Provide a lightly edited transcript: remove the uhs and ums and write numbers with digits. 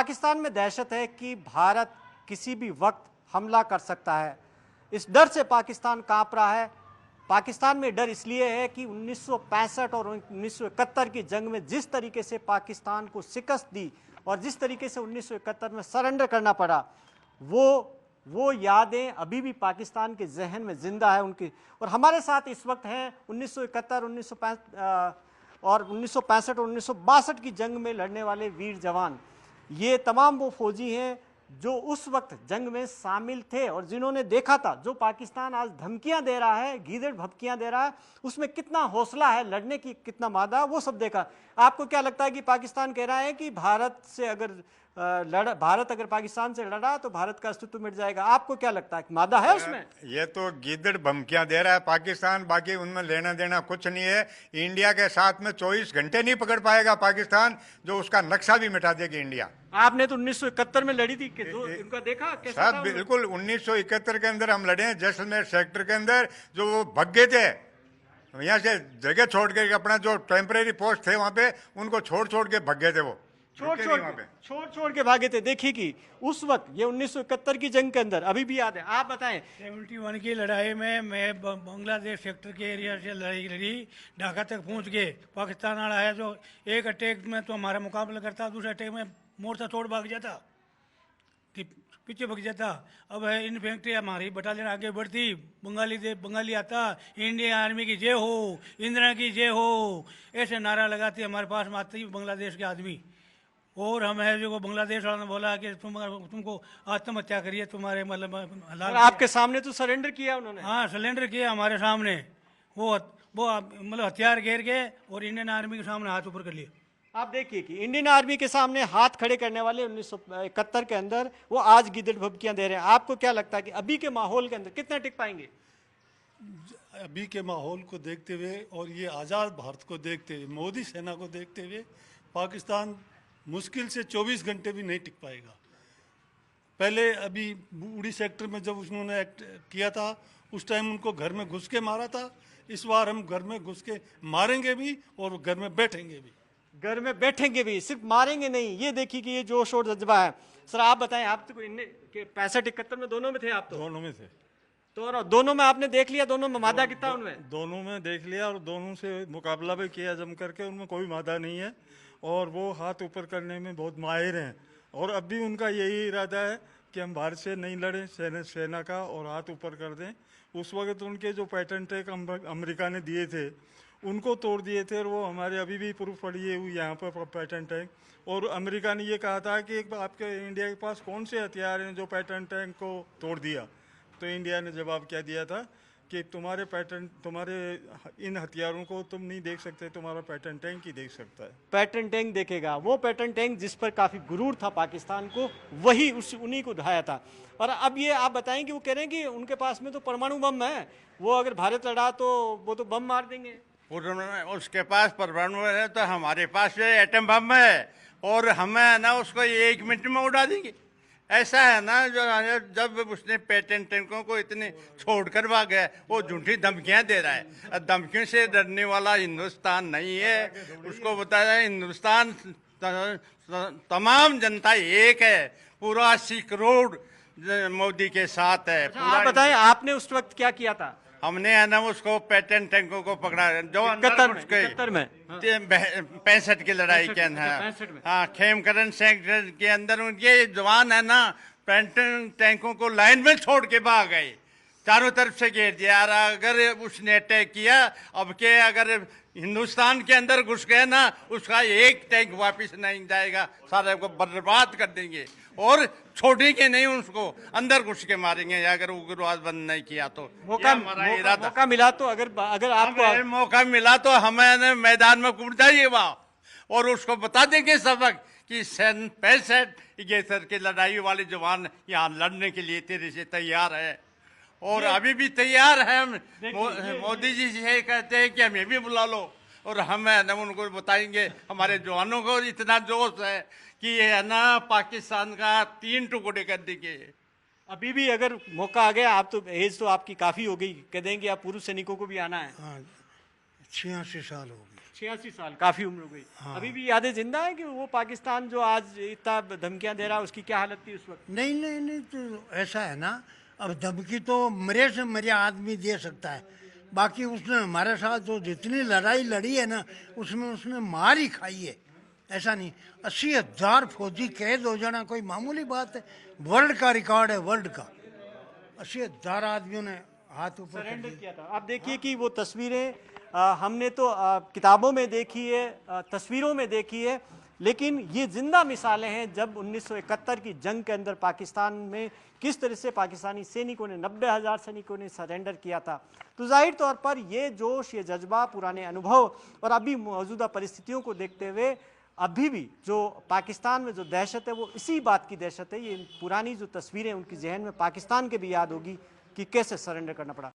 पाकिस्तान में दहशत है कि भारत किसी भी वक्त हमला कर सकता है। इस डर से पाकिस्तान कांप रहा है। पाकिस्तान में डर इसलिए है कि 1965 और 1971 की जंग में जिस तरीके से पाकिस्तान को शिकस्त दी और जिस तरीके से 1971 में सरेंडर करना पड़ा, वो यादें अभी भी पाकिस्तान के जहन में जिंदा है उनकी। और हमारे साथ इस वक्त हैं 1971, 1965 और 1962 की जंग में लड़ने वाले वीर जवान। ये तमाम वो फौजी हैं जो उस वक्त जंग में शामिल थे और जिन्होंने देखा था जो पाकिस्तान आज धमकियां दे रहा है, गीदड़ भभकियां दे रहा है, उसमें कितना हौसला है लड़ने की, कितना मादा, वो सब देखा। आपको क्या लगता है कि पाकिस्तान कह रहा है कि भारत अगर पाकिस्तान से लड़ा तो भारत का अस्तित्व मिट जाएगा? आपको क्या लगता है कि मादा है उसमें? ये तो गीदड़ धमकियां दे रहा है पाकिस्तान, बाकी उनमें लेना देना कुछ नहीं है। इंडिया के साथ में 24 घंटे नहीं पकड़ पाएगा पाकिस्तान, जो उसका नक्शा भी मिटा देगी इंडिया। आपने तो 1971 में लड़ी थी, उनका देखा कैसा था? बिल्कुल 1971 के अंदर हम लड़े हैं, जैसलमेर सेक्टर के अंदर। जो वो भग गए थे यहाँ से, जगह छोड़ के, अपना जो टेम्परेरी पोस्ट थे वहां पे, उनको छोड़ के भग गए थे। वो छोड़ के भागे थे। देखिए कि उस वक्त ये 1971 की जंग के अंदर अभी भी याद है। आप बताएं। 71 की लड़ाई में मैं बांग्लादेश सेक्टर के एरिया से लड़ी ढाका तक पहुंच गए। पाकिस्तान वाला है जो एक अटैक में तो हमारा मुकाबला करता, दूसरे अटैक में मोर्चा तोड़ भाग जाता, पीछे भाग जाता। अब है इन्फेंट्री हमारी बटालियन आगे बढ़ती, बंगाली आता, इंडियन आर्मी की जय हो, इंदिरा की जय हो, ऐसे नारा लगाते हमारे पास में आते ही बांग्लादेश के आदमी। और हम है जो बांग्लादेश वालों ने बोला कि तुमको आत्महत्या करिए, तुम्हारे मतलब आपके सामने तो सरेंडर किया उन्होंने। हाँ, सरेंडर किया हमारे सामने। वो मतलब हथियार घेर के और इंडियन आर्मी के सामने हाथ ऊपर कर लिए। आप देखिए कि इंडियन आर्मी के सामने हाथ खड़े करने वाले 1971 के अंदर वो आज गिदड़ भभकियां दे रहे हैं। आपको क्या लगता है कि अभी के माहौल के अंदर कितना टिक पाएंगे? अभी के माहौल को देखते हुए और ये आज़ाद भारत को देखते हुए, मोदी सेना को देखते हुए, पाकिस्तान मुश्किल से 24 घंटे भी नहीं टिक पाएगा। पहले अभी उड़ी सेक्टर में जब उन्होंने एक्ट किया था, उस टाइम उनको घर में घुस के मारा था। इस बार हम घर में घुस के मारेंगे भी और घर में बैठेंगे भी। घर में बैठेंगे भी, सिर्फ मारेंगे नहीं। ये देखिए कि ये जोश और जज्बा है। सर आप बताएं, आप तो 65-71 में दोनों में थे? आप तो दोनों में थे। तो दोनों में आपने देख लिया, दोनों में मादा कितना उनमें? दोनों में देख लिया और दोनों से मुकाबला भी किया जम करके। उनमें कोई मादा नहीं है और वो हाथ ऊपर करने में बहुत माहिर हैं। और अब भी उनका यही इरादा है कि हम भारत से नहीं लड़ें, सेना का, और हाथ ऊपर कर दें। उस वक्त उनके जो पैटर्न टैंक अमेरिका ने दिए थे उनको तोड़ दिए थे, और वो हमारे अभी भी प्रूफ पड़ी हुई यहाँ पर पैटर्न टैंक। और अमेरिका ने ये कहा था कि आपके इंडिया के पास कौन से हथियार हैं जो पैटर्न टैंक को तोड़ दिया। तो इंडिया ने जवाब क्या दिया था कि तुम्हारे इन हथियारों को तुम नहीं देख सकते, तुम्हारा पैटर्न टैंक ही देख सकता है। पैटर्न टैंक देखेगा, वो पैटर्न टैंक जिस पर काफी गुरूर था पाकिस्तान को, वही उन्हीं को ढाया था। और अब ये आप बताएं कि वो कह रहे हैं कि उनके पास में तो परमाणु बम है, वो अगर भारत लड़ा तो वो तो बम मार देंगे। उसके पास परमाणु है तो हमारे पास एटम बम है, और हमें ना उसको 1 मिनट में उड़ा देंगे। ऐसा है ना, जो जब उसने पैटर्न टैंकों को इतने छोड़कर भाग गया, वो झूठी धमकियां दे रहा है। धमकियों से डरने वाला हिंदुस्तान नहीं है। उसको बताया हिंदुस्तान तमाम जनता एक है, पूरा 80 करोड़ मोदी के साथ है। आप बताएं, आपने उस वक्त क्या किया था? हमने है ना उसको पैटर्न टैंकों को पकड़ा, जो 71 में 65 की लड़ाई के अंदर, हाँ, खेमकरण सेक्टर के अंदर उनके जवान है ना पैटर्न टैंकों को लाइन में छोड़ के भाग गए, चारों तरफ से घेर दिया। अगर उसने अटैक किया, अब के अगर हिंदुस्तान के अंदर घुस गए ना, उसका एक टैंक वापस नहीं जाएगा, सारे को बर्बाद कर देंगे और छोड़ेंगे नहीं, उसको अंदर घुस के मारेंगे अगर उग्रवाद बंद नहीं किया तो। मौका मिला तो अगर आपको मौका मिला तो हमें मैदान में कूद जाइए वहाँ और उसको बता देंगे सबक कि 65 की लड़ाई वाले जवान यहाँ लड़ने के लिए तेरे से तैयार है, और अभी भी तैयार है। मोदी जी से कहते हैं कि हमें भी बुला लो, और हम है ना उनको बताएंगे। हमारे जवानों को इतना जोश है कि ये है ना पाकिस्तान का 3 टुकड़े कर देंगे। अभी भी अगर मौका आ गया, आप तो एज तो आपकी काफी हो गई, कह देंगे आप पूर्व सैनिकों को भी आना है। हाँ, 86 साल हो गए। 86 साल, काफी उम्र हो गई। अभी भी यादें जिंदा है कि वो पाकिस्तान जो आज इतना धमकियां दे रहा है उसकी क्या हालत थी उस वक्त? नहीं नहीं नहीं, तो ऐसा है ना, अब धमकी तो मरे से मरे आदमी दे सकता है, बाकी उसने हमारे साथ जो जितनी लड़ाई लड़ी है ना, उसमें उसने मार ही खाई है। ऐसा नहीं, 80,000 फौजी कैद हो जाना कोई मामूली बात है, वर्ल्ड का रिकॉर्ड है, वर्ल्ड का। 80,000 आदमियों ने हाथ ऊपर कर सरेंडर दिए। किया था। आप देखिए कि वो तस्वीरें हमने तो किताबों में देखी है, तस्वीरों में देखी है, लेकिन ये जिंदा मिसालें हैं जब 1971 की जंग के अंदर पाकिस्तान में किस तरह से पाकिस्तानी सैनिकों ने 90,000 सैनिकों ने सरेंडर किया था। तो जाहिर तौर पर ये जोश, ये जज्बा, पुराने अनुभव और अभी मौजूदा परिस्थितियों को देखते हुए अभी भी जो पाकिस्तान में जो दहशत है वो इसी बात की दहशत है। ये पुरानी जो तस्वीरें उनकी जहन में पाकिस्तान के भी याद होगी कि कैसे सरेंडर करना पड़ा।